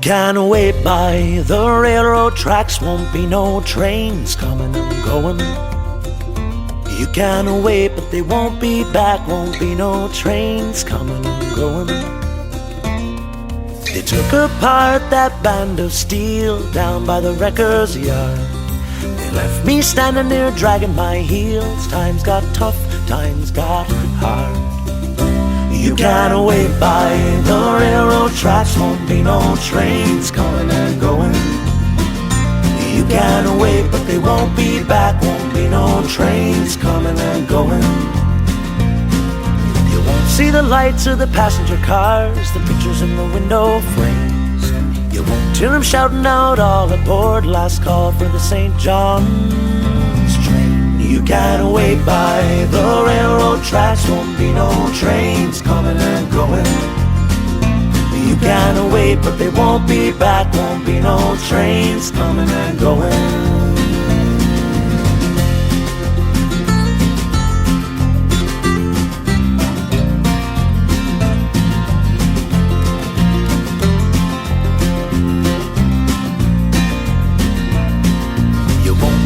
can't wait by the railroad tracks, won't be no trains coming and going. You can't wait, but they won't be back, won't be no trains coming and going. They took apart that band of steel down by the wrecker's yard. They left me standing there dragging my heels. Times got tough, times got hard. You can't wait by the railroad tracks, won't be no trains coming and going. You can't wait, but they won't be back, won't be no trains coming and going. You won't see the lights of the passenger cars, the pictures in the window frames. You won't hear them shouting out all aboard, last call for the St. John's train. You can't wait by the railroad tracks, won't be no trains coming and going. You can't wait, but they won't be back, won't be no trains coming and going.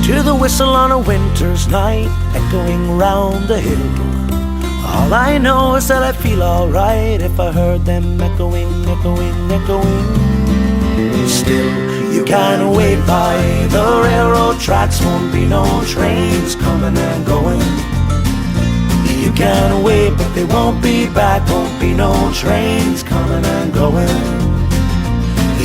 Hear the whistle on a winter's night echoing round the hill. All I know is that I feel alright if I heard them echoing, echoing, echoing still. You can't wait by the railroad tracks, won't be no trains coming and going. You can't wait, but they won't be back, won't be no trains coming and going.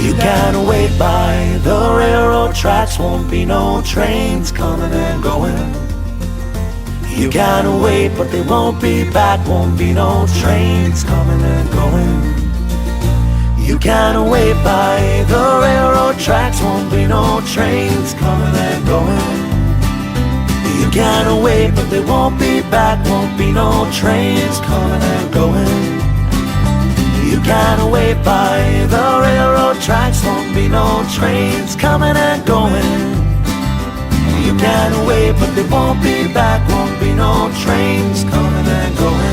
You can't wait by the railroad tracks, won't be no trains coming and going. You can't wait, but they won't be back, won't be no trains coming and going. You can't wait by the railroad tracks, won't be no trains coming and going. You can't wait, but they won't be back, won't be no trains coming and going. You can't wait by the railroad tracks, won't be no trains coming and going. You can't wait, but they won't be back, won't be no trains coming and going.